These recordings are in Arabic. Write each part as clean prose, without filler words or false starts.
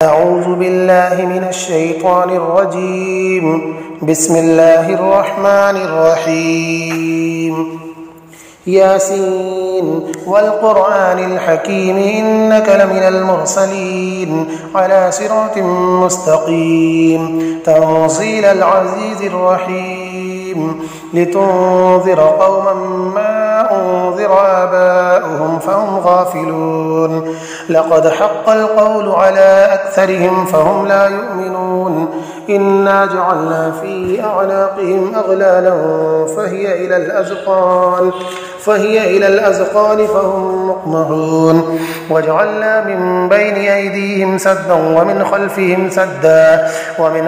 أعوذ بالله من الشيطان الرجيم. بسم الله الرحمن الرحيم. ياسين والقرآن الحكيم إنك لمن المرسلين على صراط مستقيم تنزيل العزيز الرحيم لتنذر قوما ما أنذر آباؤهم فهم غافلون لقد حق القول على أكثرهم فهم لا يؤمنون إنا جعلنا في أعناقهم أغلالا فهي إلى الأذقان فهم مقمحون وجعلنا من بين أيديهم سدا ومن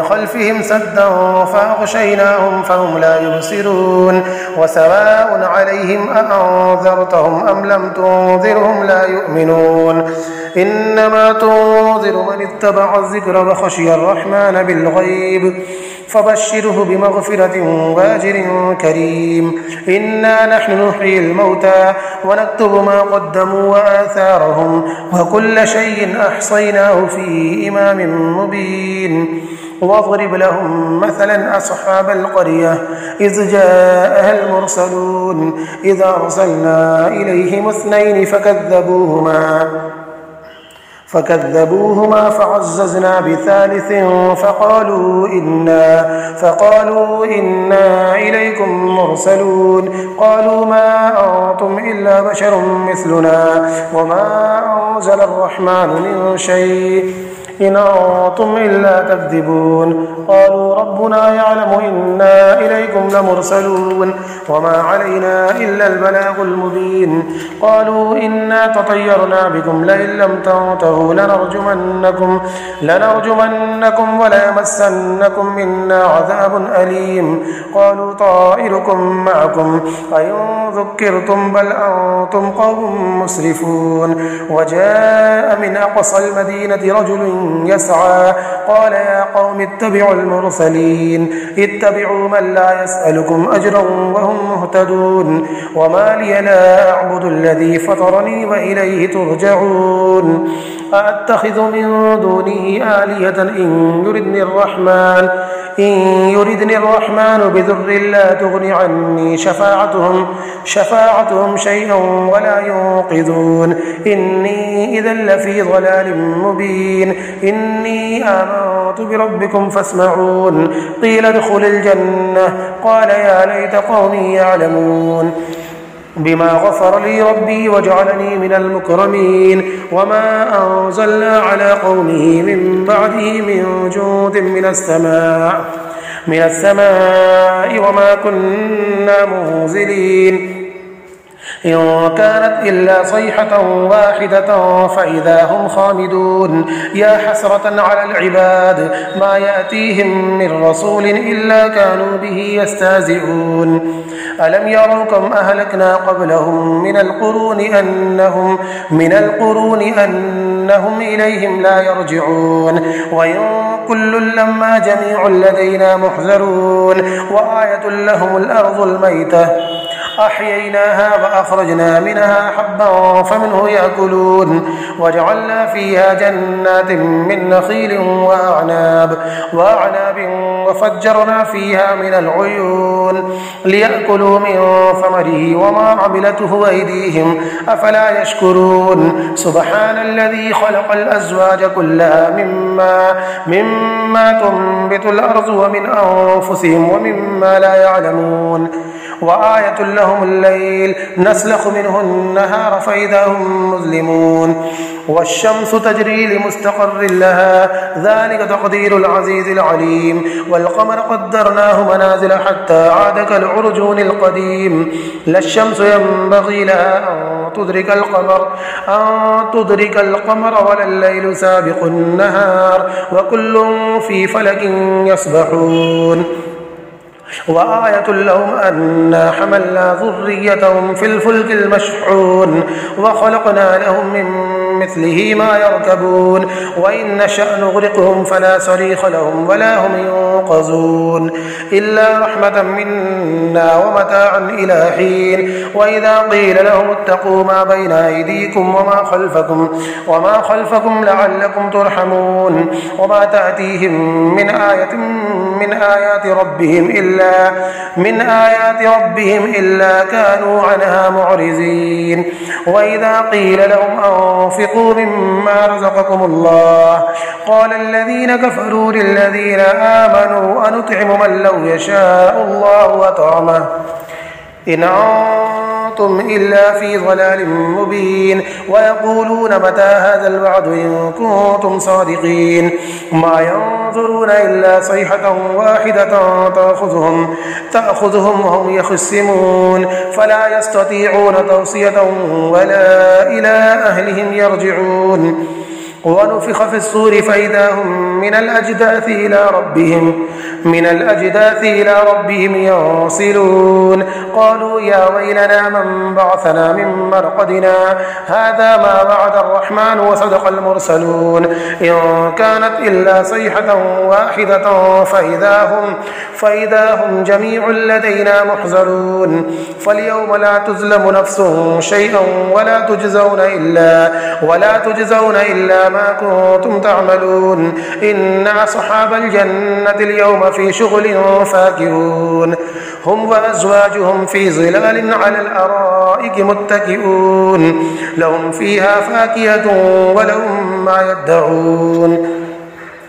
خلفهم سدا فأغشيناهم فهم لا يبصرون وسواء عليهم أأنذرتهم أم لم تنذرهم لا يؤمنون إنما تنذر من اتبع الذكر وخشي الرحمن بالغيب فبشره بمغفرة وأجر كريم. إنا نحن نحيي الموتى ونكتب ما قدموا وآثارهم وكل شيء أحصيناه في إمام مبين. واضرب لهم مثلا أصحاب القرية إذ جاءها المرسلون إذ أرسلنا إليهم 2 فكذبوهما فعززنا ب3 فقالوا إنا إليكم مرسلون قالوا ما أنتم إلا بشر مثلنا وما أنزل الرحمن من شيء إن أنتم إلا تكذبون قالوا ربنا يعلم إنا إليكم لمرسلون وما علينا إلا البلاغ المبين. قالوا إنا تطيرنا بكم لئن لم تنتهوا لنرجمنكم وليمسنكم منا عذاب أليم. قالوا طائركم معكم أئن ذكرتم بل أنتم قوم مسرفون. وجاء من أقصى المدينة رجل يسعى قال يا قوم اتبعوا المرسلين اتبعوا من لا يسألكم أجرا وهم مهتدون. وما لي لا أعبد الذي فطرني وإليه ترجعون. أأتخذ من دونه آلهة إن يردني الرحمن بضر لا تغن عني شفاعتهم شيئا ولا ينقذون. إني إذا لفي ضلال مبين. إني آمنت بربكم فاسمعون. قيل ادخل الجنة قال يا ليت قومي يعلمون بما غفر لي ربي وجعلني من المكرمين. وما أنزلنا على قومه من بعده من جود من السماء وما كنا منزلين إن كانت إلا صيحة واحدة فإذا هم خامدون. يا حسرة على العباد ما يأتيهم من رسول إلا كانوا به يستهزئون. ألم يروا كم أهلكنا قبلهم من القرون أنهم إليهم لا يرجعون. وإن كل لما جميع لدينا محذرون. وآية لهم الأرض الميتة أحييناها وأخرجنا منها حبا فمنه يأكلون. وجعلنا فيها جنات من نخيل وأعناب وفجرنا فيها من العيون ليأكلوا من ثمره وما عملته أيديهم أفلا يشكرون. سبحان الذي خلق الأزواج كلها مما تنبت الأرض ومن أنفسهم ومما لا يعلمون. وآية لهم الليل نسلخ منه النهار فإذا هم مظلمون. والشمس تجري لمستقر لها ذلك تقدير العزيز العليم. والقمر قدرناه منازل حتى عاد كالعرجون القديم. لا الشمس ينبغي لها أن تدرك القمر ولا الليل سابق النهار وكل في فلك يسبحون. وآية لهم أنا حملنا ذريتهم في الفلك المشحون وخلقنا لهم من مثله ما يركبون وإن نشأ نغرقهم فلا صريخ لهم ولا هم ينقذون إلا رحمة منا ومتاعا إلى حين وإذا قيل لهم اتقوا ما بين أيديكم وما خلفكم لعلكم ترحمون وما تأتيهم من آية من آيات ربهم إلا كانوا عنها معرضين وإذا قيل لهم أنفقوا مما رزقكم الله قال الذين كفروا للذين آمنوا أنطعم من لو يشاء الله أطعمه إن أنتم إلا في ضلال مبين ويقولون متى هذا الوعد إن كنتم صادقين ما ينظرون إلا صيحة واحدة تأخذهم وهم يخصمون فلا يستطيعون توصية ولا إلى أهلهم يرجعون ونفخ في الصور فإذا هم من الأجداث إلى ربهم ينصلون قالوا يا ويلنا من بعثنا من مرقدنا هذا ما وعد الرحمن وصدق المرسلون إن كانت إلا صيحة واحدة فإذا هم جميع لدينا محضرون فاليوم لا تظلم نفس شيئا ولا تجزون إلا ما كنتم تعملون إن أصحاب الجنة اليوم في شغل فاكهون هم وأزواجهم في ظلال على الأرائك متكئون لهم فيها فاكهة ولهم ما يدعون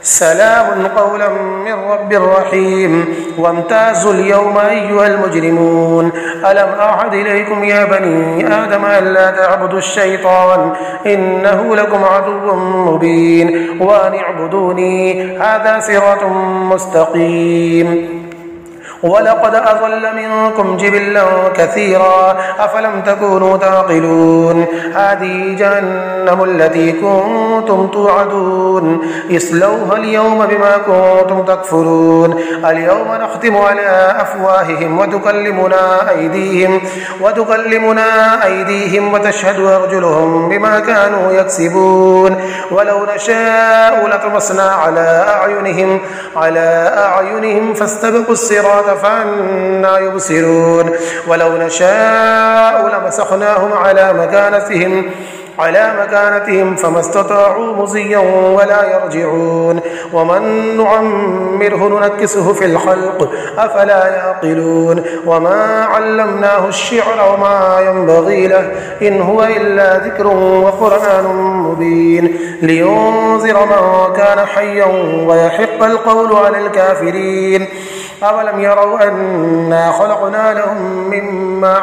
سلام قولا من رب رحيم وامتازوا اليوم أيها المجرمون ألم أعهد إليكم يا بني آدم ألا تعبدوا الشيطان إنه لكم عدو مبين وأن اعبدوني هذا صراط مستقيم ولقد أضل منكم جبلا كثيرا أفلم تكونوا تعقلون هذه جهنم التي كنتم توعدون اصلوها اليوم بما كنتم تكفرون اليوم نختم على أفواههم وتكلمنا أيديهم وتشهد أرجلهم بما كانوا يكسبون ولو نشاء لطمسنا على أعينهم فاستبقوا الصراط فأنا يبصرون ولو نشاء لمسخناهم على مكانتهم فما استطاعوا مضيا ولا يرجعون ومن نعمره ننكسه في الخلق أفلا يعقلون وما علمناه الشعر وما ينبغي له إن هو إلا ذكر وقرآن مبين لينذر من كان حيا ويحق القول على الكافرين أولم يروا أنا خلقنا لهم مما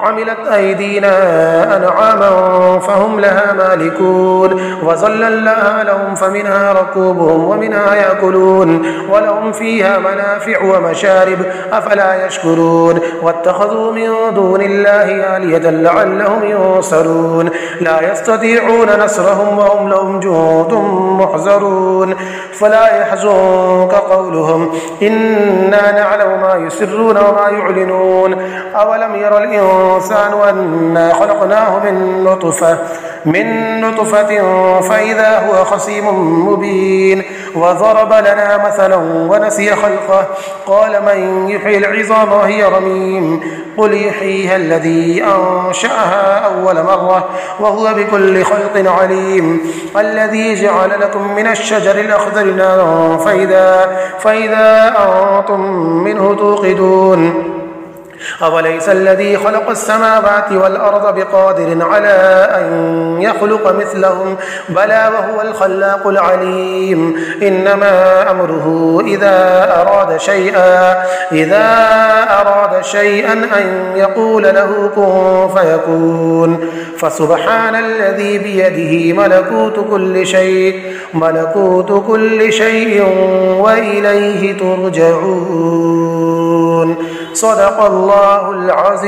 عملت أيدينا أنعاما فهم لها مالكون وظللناها لهم فمنها ركوبهم ومنها يأكلون ولهم فيها منافع ومشارب أفلا يشكرون واتخذوا من دون الله آلهة لعلهم ينصرون لا يستطيعون نصرهم وهم لهم جند محضرون فلا يحزنك قولهم إنا نعلم ما يسرون وما يعلنون أولم ير الإنسان أنا خلقناه من نطفة فإذا هو خصيم مبين وضرب لنا مثلا ونسي خلقه قال من يحيي العظام وهي رميم قل يحييها الذي أنشأها أول مرة وهو بكل خلق عليم الذي جعل لكم من الشجر الأخضر نارا فإذا أنتم منه توقدون أوليس الذي خلق السماوات والأرض بقادر على أن يخلق مثلهم بلى وهو الخلاق العليم إنما أمره إذا أراد شيئا أن يقول له كن فيكون فسبحان الذي بيده ملكوت كل شيء وإليه ترجعون صدق الله العظيم.